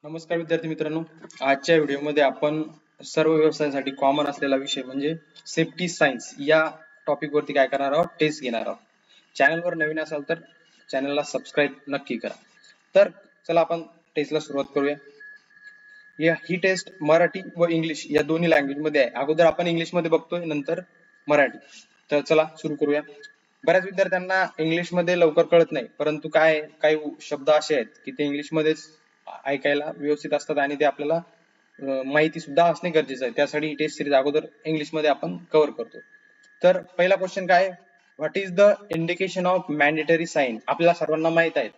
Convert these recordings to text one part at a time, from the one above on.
नमस्कार विद्यार्थी मित्रांनो. आजच्या व्हिडिओमध्ये आपण सर्व व्यवसायासाठी कॉमन असलेला विषय म्हणजे सेफ्टी सायन्स या टॉपिक वरती काय करणार आहोत, टेस्ट घेणार आहोत. चॅनलवर नवीन असाल तर चॅनलला सबस्क्राईब नक्की करा. तर चला आपण टेस्टला सुरुवात करूया. ही टेस्ट मराठी व इंग्लिश या दोन्ही लँग्वेज मध्ये आहे. अगोदर आपण इंग्लिश मध्ये बघतोय, नंतर मराठी. तर चला सुरू करूया. बऱ्याच विद्यार्थ्यांना इंग्लिश मध्ये लवकर कळत नाही, परंतु काय काही शब्द असे आहेत की ते इंग्लिश मध्येच ऐकायला व्यवस्थित असतात आणि ते आपल्याला माहिती सुद्धा असणे गरजेचं आहे. त्यासाठी ही टेस्ट सिरीज अगोदर इंग्लिश मध्ये आपण कव्हर करतो. तर पहिला क्वेश्चन काय, what is the indication of mandatory sign? आपल्याला सर्वांना माहित आहे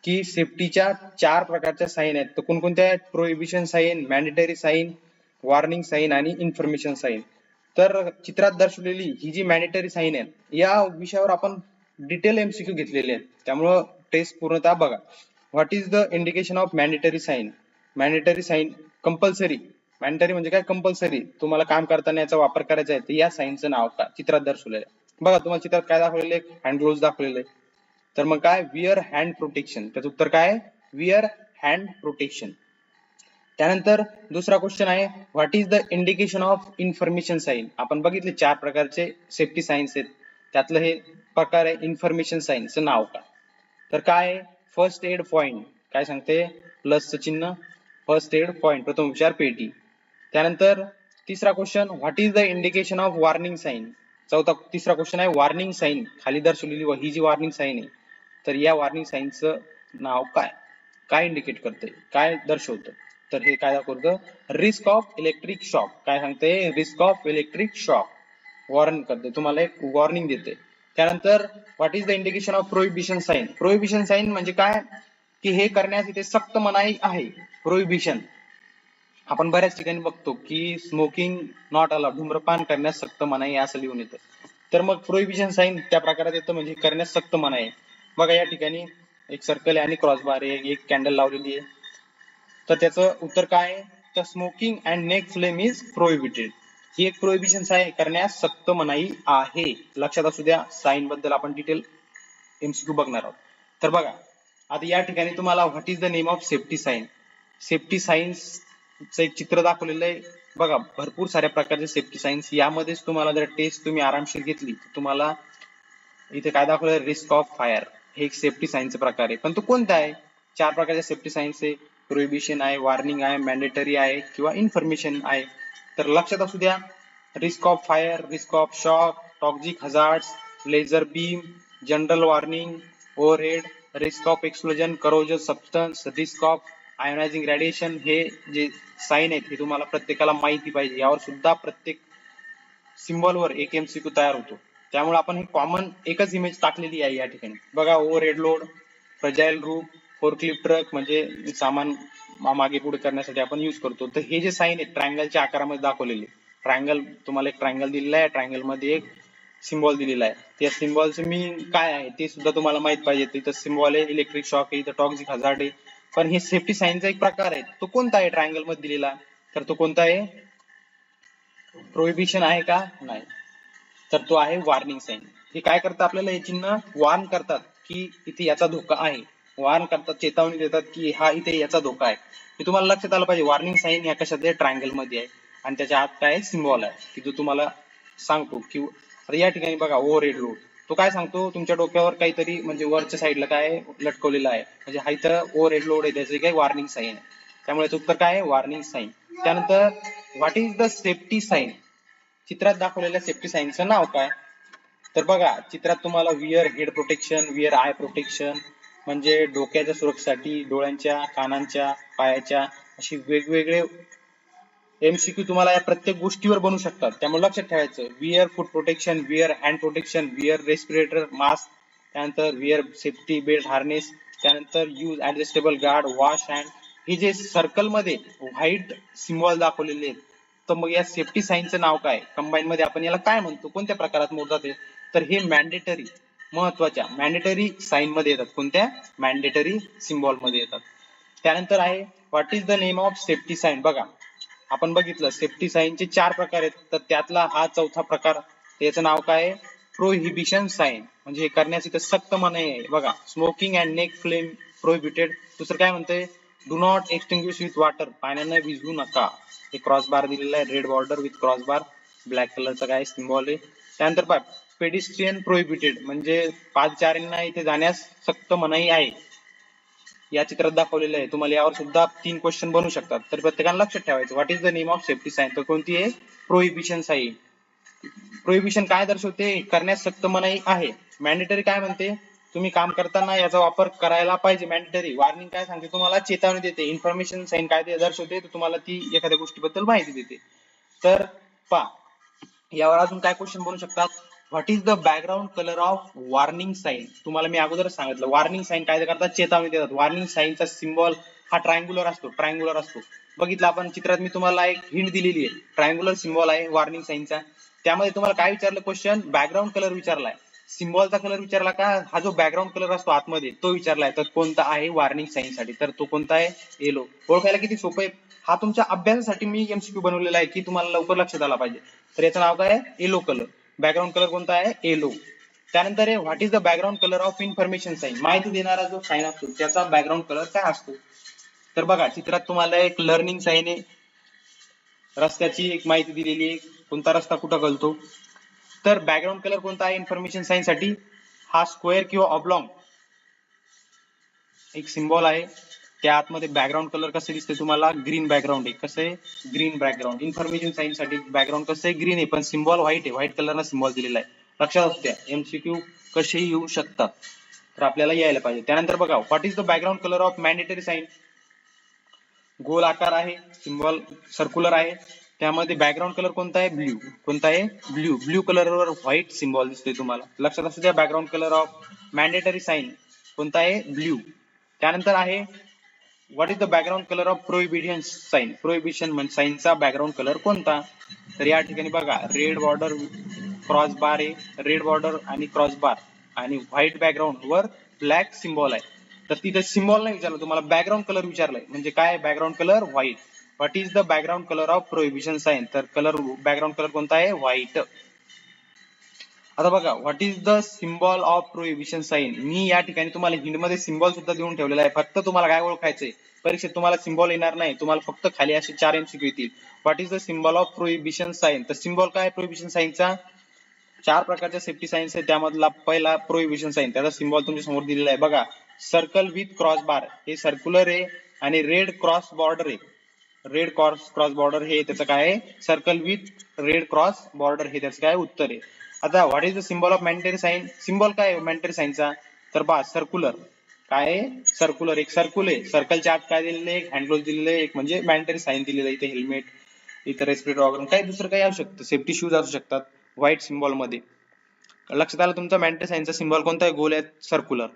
की सेफ्टीच्या 4 प्रकारच्या साईन आहेत. तर कोणकोणत्या आहेत? Prohibition sign, mandatory sign, warning sign आणि इन्फॉर्मेशन साईन. तर चित्रात दर्शवलेली ही जी मॅन्डेटरी साईन आहे या विषयावर आपण डिटेल एमसीक्यू घेतलेले आहेत, त्यामुळं टेस्ट पूर्णतः बघा. What is the indication of mandatory sign? Mandatory sign compulsory. Mandatory म्हणजे काय? कंपल्सरी. तुम्हाला काम करताना याचा वापर करायचा आहे, तर या साईनचं नाव काय चित्रात दर्शवलेलं आहे. बघा, तुम्हाला चित्रात काय दाखवलेलं आहे? हँड ग्लोव्ह दाखवलेले आहे. तर मग काय? Wear hand protection. त्याचं उत्तर काय आहे? Wear hand protection. त्यानंतर दुसरा क्वेश्चन आहे, what is the indication of information sign? आपण बघितले 4 प्रकारचे सेफ्टी साईन्स आहेत, त्यातलं हे प्रकार आहे इन्फॉर्मेशन साईनचं नाव काय? तर काय आहे? First aid point. काय सांगते? प्लसचं चिन्ह, फर्स्ट एड पॉइंट, प्रथमोपचार पेटी. त्यानंतर तिसरा question, what is the indication of warning sign? तिसरा क्वेश्चन आहे वॉर्निंग साईन. खाली दर्शवलेली ही जी वॉर्निंग साईन आहे, तर या वॉर्निंग साईनचं नाव काय? काय इंडिकेट करते? काय दर्शवतं? तर हे काय दाखवतं? Risk of electric shock. काय सांगते? Risk of electric shock warn करते, तुम्हाला एक वॉर्निंग देते. त्यानंतर what is the indication of prohibition sign? Prohibition sign म्हणजे काय की हे करण्यास इथे सक्त मनाई आहे. प्रोहिबिशन आपण बऱ्याच ठिकाणी बघतो की स्मोकिंग नॉट अलाउड, धूम्रपान करण्यास सक्त मनाई असं लिहून येतं. तर मग प्रोहिबिशन साईन त्या प्रकारात येतं, म्हणजे करण्यास सक्त मनाई आहे. बघा, या ठिकाणी एक सर्कल आहे आणि क्रॉसबार आहे, एक कॅन्डल लावलेली आहे. तर त्याचं उत्तर काय आहे? तर smoking and naked flame is prohibited. ही एक प्रोहिबिशन आहे, करण्यास सक्त मनाई आहे. लक्षात असू द्या, साईन बद्दल आपण डिटेल एमसीक्यू बघणार आहोत. तर बघा, आता या ठिकाणी तुम्हाला what is the name of safety sign? Safety सायन्सचं एक चित्र दाखवलेलं आहे. बघा, भरपूर साऱ्या प्रकारचे सेफ्टी सायन्स, यामध्येच तुम्हाला जर टेस्ट तुम्ही आरामशीर घेतली तर तुम्हाला इथे काय दाखवलं? Risk of fire. हे एक सेफ्टी सायन्सचा प्रकार आहे, पण तो कोणता आहे? 4 प्रकारचे सेफ्टी सायन्स आहे. प्रोहिबिशन आहे, वॉर्निंग आहे, मॅन्डेटरी आहे किंवा इन्फॉर्मेशन आहे. तर लक्षात असू द्या, risk of fire, risk of shock, toxic hazards, laser beam, general warning, overhead, risk of explosion, corrosion substance, risk of ionising radiation. हे जे साईन आहेत हे तुम्हाला प्रत्येकाला माहिती पाहिजे. यावर सुद्धा प्रत्येक सिम्बॉलवर एक एमसीक्यू तयार होतो, त्यामुळे आपण हे कॉमन एकच इमेज टाकलेली आहे या ठिकाणी. बघा, overhead load, fragile roof, forklift truck म्हणजे सामान मागे पुढे करण्यासाठी आपण युज करतो. तर हे जे साईन आहेत ट्रायंगलच्या आकारामध्ये दाखवलेले. ट्रायंगल, तुम्हाला एक ट्रायंगल दिलेला आहे, ट्रायंगल मध्ये एक सिम्बॉल दिलेला आहे. त्या सिम्बॉलचं मीनिंग काय आहे ते सुद्धा तुम्हाला माहित पाहिजे. तिथं सिम्बॉल आहे इलेक्ट्रिक शॉक आहे, इथं टॉक्सिक हजार्ड आहे. पण हे सेफ्टी साईनचा एक प्रकार आहे, तो कोणता आहे ट्रायंगल मध्ये दिलेला? तर तो कोणता आहे? प्रोहिबिशन आहे का? नाही. तर तो आहे वॉर्निंग साईन. हे काय करतात? आपल्याला हे चिन्ह वॉर्न करतात की इथे याचा धोका आहे. वॉर्न करतात, चेतावणी देतात की हा इथे याचा धोका आहे. हे तुम्हाला लक्षात आलं पाहिजे. वॉर्निंग साईन या कशात आहे? ट्रायंगल मध्ये आहे आणि त्याच्या आत काय सिम्बॉल आहे की जो तुम्हाला सांगतो की आता या ठिकाणी बघा, ओव्हरहेड लोड, तो काय सांगतो? तुमच्या डोक्यावर काहीतरी म्हणजे वरच्या साईडला काय लटकवलेलं आहे, म्हणजे हा इथं ओव्हरहेड लोड आहे, त्याचे काय वॉर्निंग साईन आहे. त्यामुळे उत्तर काय आहे? Warning sign. त्यानंतर what is the safety sign? चित्रात दाखवलेल्या सेफ्टी साईनचं नाव काय? तर बघा, चित्रात तुम्हाला where head protection, where eye protection म्हणजे डोक्याच्या सुरक्षेसाठी, डोळ्यांच्या, कानांच्या, पायाच्या, अशी वेगवेगळे एमसीक्यू तुम्हाला या प्रत्येक गोष्टीवर बनू शकतात. त्यामुळे लक्षात ठेवायचं, where foot protection, where hand protection, where respirator mask, त्यानंतर विअर सेफ्टी बेल्ट हार्नेस, त्यानंतर use adjustable guard, wash hand. हे जे सर्कल मध्ये व्हाईट सिम्बॉल दाखवलेले आहेत, तर मग या सेफ्टी साईनचं नाव काय? कंबाईन मध्ये आपण याला काय म्हणतो? कोणत्या प्रकारात मोडतात हे? तर हे मॅन्डेटरी, महत्वाच्या मॅन्डेटरी साईन मध्ये येतात. कोणत्या? मॅन्डेटरी सिम्बॉल मध्ये येतात. त्यानंतर आहे what is the name of safety sign? बघा, आपण बघितलं सेफ्टी साईनचे 4 प्रकार आहेत, तर त्यातला हा चौथा प्रकार, त्याचं नाव काय आहे? Prohibition sign. म्हणजे हे करण्यास इथं सक्त मनाई आहे. बघा, smoking and naked flame prohibited. दुसरं काय म्हणतंय? Do not extinguish with water, पाण्याने विझवू नका. एक क्रॉस बार दिलेला आहे, red border with cross bar, black कलरचा काय सिम्बॉल आहे. त्यानंतर पहा पेडिस्ट्रियन प्रोहिबिटेड म्हणजे पादचाऱ्यांना इथे जाण्यास सक्त मनाई आहे. या चित्रात दाखवलेलं आहे. तुम्हाला यावर सुद्धा 3 क्वेश्चन बनू शकतात. तर प्रत्येकाने लक्षात ठेवायचं. What is the name of safety sign, तर कोणती आहे प्रोहिबिशन साइन. प्रोहिबिशन काय दर्शवते, करण्यास सक्त मनाई आहे. मॅन्डेटरी काय म्हणते, तुम्ही काम करताना याचा वापर करायला पाहिजे. मॅन्डेटरी वॉर्निंग काय सांगते, तुम्हाला चेतावणी देते. इन्फॉर्मेशन साइन काय ते दर्शवते, तर तुम्हाला ती एखाद्या गोष्टीबद्दल माहिती देते. तर पहा यावर अजून काय क्वेश्चन बनू शकतात. What is the background colour of warning sign, तुम्हाला मी अगोदर सांगितलं वॉर्निंग साइन काय करतात, चेतावणी देतात. वॉर्निंग साइनचा सिम्बॉल हा ट्रायंग्युलर असतो. बघितलं आपण चित्रात, मी तुम्हाला एक हिंट दिलेली आहे. ट्रायंग्युलर सिम्बॉल आहे वॉर्निंग साइनचा. त्यामध्ये तुम्हाला काय विचारलं क्वेश्चन, बॅकग्राऊंड कलर विचारलाय, सिम्बॉलचा कलर विचारला का, हा जो बॅकग्राऊंड कलर असतो आतमध्ये तो विचारलाय. तर कोणता आहे वॉर्निंग साइन साठी, तर तो कोणता आहे, येलो. ओळखायला किती सोपं आहे. हा तुमच्या अभ्यासासाठी मी एमसीक्यू बनवलेला आहे की तुम्हाला लवकर लक्षात आला पाहिजे. तर याचं नाव काय आहे, येलो कलर. बॅकग्राऊंड कलर कोणता आहे, येलो. त्यानंतर आहे what is the background colour of information sign, माहिती देणारा जो साइन असतो त्याचा बॅकग्राऊंड कलर काय असतो. तर बघा चित्रात तुम्हाला एक लर्निंग साइन आहे, रस्त्याची एक माहिती दिलेली आहे, कोणता रस्ता कुठं कळतो. तर बॅकग्राऊंड कलर कोणता आहे इन्फॉर्मेशन साइन साठी, हा स्क्वेअर किंवा ऑब्लॉंग एक सिम्बॉल आहे. त्या आतमध्ये बॅकग्राऊंड कलर कसं दिसते तुम्हाला, ग्रीन बॅकग्राऊंड आहे. कसं आहे, ग्रीन बॅकग्राऊंड. इन्फॉर्मेशन साइन साठी बॅकग्राऊंड कसं आहे, ग्रीन आहे, पण सिम्बॉल व्हाईट आहे. व्हाईट कलरनं सिम्बॉल दिलेला आहे. लक्षात असू द्या, एमसीक्यू कसेही येऊ शकतात, तर आपल्याला यायला पाहिजे. त्यानंतर बघा what is the background colour of mandatory sign, गोल आकार आहे, सिम्बॉल सर्क्युलर आहे. त्यामध्ये बॅकग्राऊंड कलर कोणता आहे, ब्ल्यू. कोणता आहे, ब्ल्यू. ब्ल्यू कलरवर व्हाईट सिम्बॉल दिसतोय तुम्हाला. लक्षात असू द्या, background colour of mandatory sign कोणता आहे, ब्ल्यू. त्यानंतर आहे what is the background colour of prohibition sign, prohibition साइनचा बॅकग्राऊंड कलर कोणता. तर या ठिकाणी बघा रेड बॉर्डर क्रॉस बार आहे, रेड बॉर्डर आणि क्रॉस बार आणि व्हाईट बॅकग्राऊंड वर ब्लॅक सिम्बॉल आहे. तर तिथे सिम्बॉल नाही विचारलं तुम्हाला, बॅकग्राऊंड कलर विचारलाय. म्हणजे काय, background colour white. What is the background colour of prohibition sign, तर कलर बॅकग्राऊंड कलर कोणता आहे, व्हाईट. आता बघा what is the symbol of prohibition sign, मी या ठिकाणी तुम्हाला हिंट मध्ये सिम्बॉल सुद्धा देऊन ठेवलेला आहे. फक्त तुम्हाला काय ओळखायचंय, परीक्षेत तुम्हाला सिम्बॉल येणार नाही, तुम्हाला फक्त खाली असे 4 एमसीक्यू येतील. What is the symbol of prohibition sign, तर सिम्बॉल काय प्रोहिबिशन साइनचा, 4 प्रकारच्या सेफ्टी साइन्स आहे. त्यामधला पहिला प्रोहिबिशन साइन, त्याचा सिम्बॉल तुमच्या समोर दिलेला आहे बघा, सर्कल विथ क्रॉस बार. हे सर्क्युलर आहे आणि रेड क्रॉस बॉर्डर आहे. रेड क्रॉस बॉर्डर हे त्याचं काय आहे, circle with red cross border हे त्याचं काय उत्तर आहे. आता what is the symbol of mandatory sign, symbol काय आहे मॅन्डेटरी साइनचा, तर पहा सर्क्युलर. काय आहे, सर्क्युलर. एक सर्कल आहे, सर्कलच्या आत काय दिलेलं आहे, एक हँडग्लोव्ह दिलेलं आहे, एक म्हणजे मॅन्डेटरी साइन दिलेलं आहे. इथे हेल्मेट, इथं रेस्पिरेटर वगैरे काही दुसरं काही असू शकतं, सेफ्टी शूज असू शकतात व्हाईट सिम्बॉल मध्ये. लक्षात आलं तुमचा, मॅन्डेटरी साइनचा सिम्बॉल कोणता आहे, गोल आहे, सर्क्युलर.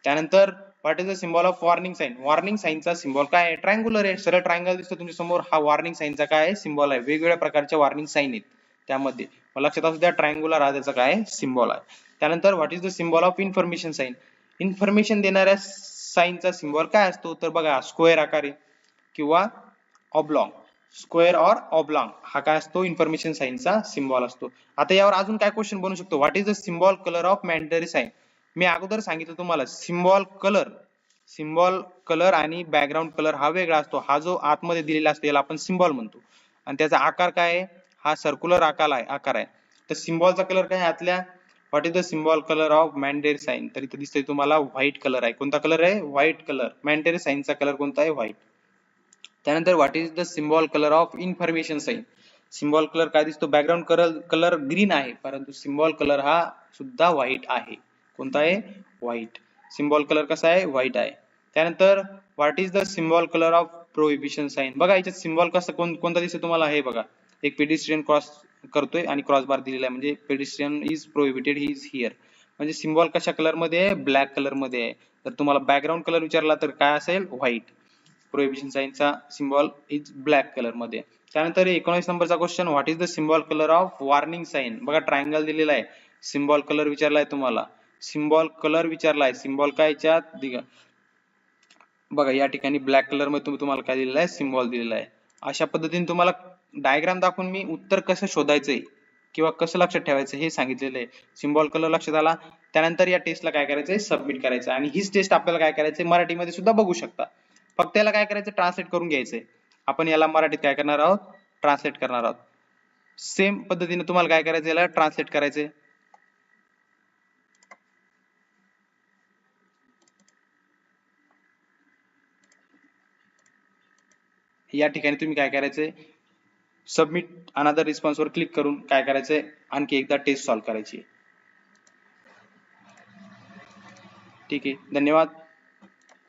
त्यानंतर what is the symbol of warning sign, warning साइनचा सिम्बॉल काय आहे, ट्रायंग्युलर आहे, सरळ ट्रायंगल दिसतो तुमच्या समोर. हा वॉर्निंग साइनचा काय आहे, सिम्बॉल आहे. वेगवेगळ्या प्रकारच्या वॉर्निंग साइन आहेत त्यामध्ये, लक्षात असू द्या, ट्रायंग्युलर हा त्याचा काय सिम्बॉल आहे. त्यानंतर what is the symbol of information sign, information देणाऱ्या साइनचा सिम्बॉल काय असतो, तर बघा स्क्वेअर आकार आहे किंवा ऑब्लॉंग. स्क्वेअर और ऑब्लॉंग हा काय असतो, इन्फॉर्मेशन साइनचा सिम्बॉल असतो. आता यावर अजून काय क्वेश्चन बनू शकतो, what is the symbol colour of mandatory sign. मी अगोदर सांगितलं तुम्हाला, सिम्बॉल कलर आणि बॅकग्राऊंड कलर हा वेगळा असतो. हा जो आतमध्ये दिलेला असतो याला आपण सिम्बॉल म्हणतो आणि त्याचा आकार काय आहे, हा सर्क्युलर आकार आहे. तर सिम्बॉलचा कलर काय आहे आतल्या, what is the symbol colour of mandatory sign, तर इथे दिसतंय तुम्हाला व्हाईट कलर आहे. कोणता कलर आहे, व्हाईट कलर. मॅन्डेटरी साइनचा कलर कोणता आहे, व्हाईट. त्यानंतर what is the symbol colour of information sign, symbol colour काय दिसतो, बॅकग्राऊंड कलर ग्रीन आहे, परंतु सिम्बॉल कलर हा सुद्धा व्हाईट आहे. कोणता आहे, व्हाईट. सिम्बॉल कलर कसा आहे, व्हाईट आहे. त्यानंतर what is the symbol colour of prohibition sign, बघा याच्यात सिम्बॉल कसं कोणता दिसतो तुम्हाला, हे बघा एक पेडिस्ट्रियन क्रॉस करतोय आणि क्रॉस बार दिलेला आहे, म्हणजे pedestrian is prohibited, he is here. म्हणजे सिम्बॉल कशा कलर मध्ये आहे, ब्लॅक कलर मध्ये आहे. तर तुम्हाला बॅकग्राऊंड कलर विचारला तर काय असेल, व्हाईट. प्रोहिबिशन साइनचा सिम्बॉल इज ब्लॅक कलर मध्ये. त्यानंतर 19 नंबरचा question, what is the symbol colour of warning sign, बघा ट्रायंगल दिलेला आहे, सिम्बॉल कलर विचारलाय तुम्हाला, सिम्बॉल कलर विचारलाय, सिम्बॉल काय याच्यात बघा या ठिकाणी ब्लॅक कलर मध्ये तुम्हाला काय दिलेलं आहे, सिम्बॉल दिलेला आहे. अशा पद्धतीने तुम्हाला डायग्राम दाखवून मी उत्तर कसं शोधायचंय किंवा कसं लक्षात ठेवायचं हे सांगितलेलं आहे. सिम्बॉल कलर लक्षात आला, त्यानंतर या टेस्टला काय करायचंय, सबमिट करायचं. आणि हीच टेस्ट आपल्याला काय करायचंय, मराठीमध्ये सुद्धा बघू शकता. फक्त याला काय करायचं, ट्रान्सलेट करून घ्यायचंय. आपण याला मराठीत काय करणार आहोत, ट्रान्सलेट करणार आहोत. सेम पद्धतीने तुम्हाला काय करायचं, याला ट्रान्सलेट करायचंय. या ठिकाणी तुम्ही काय करायचंय, सबमिट अनदर रिस्पॉन्स वर क्लिक करून काय करायचंय, आणखी एकदा टेस्ट सॉल्व्ह करायची. ठीक आहे, धन्यवाद.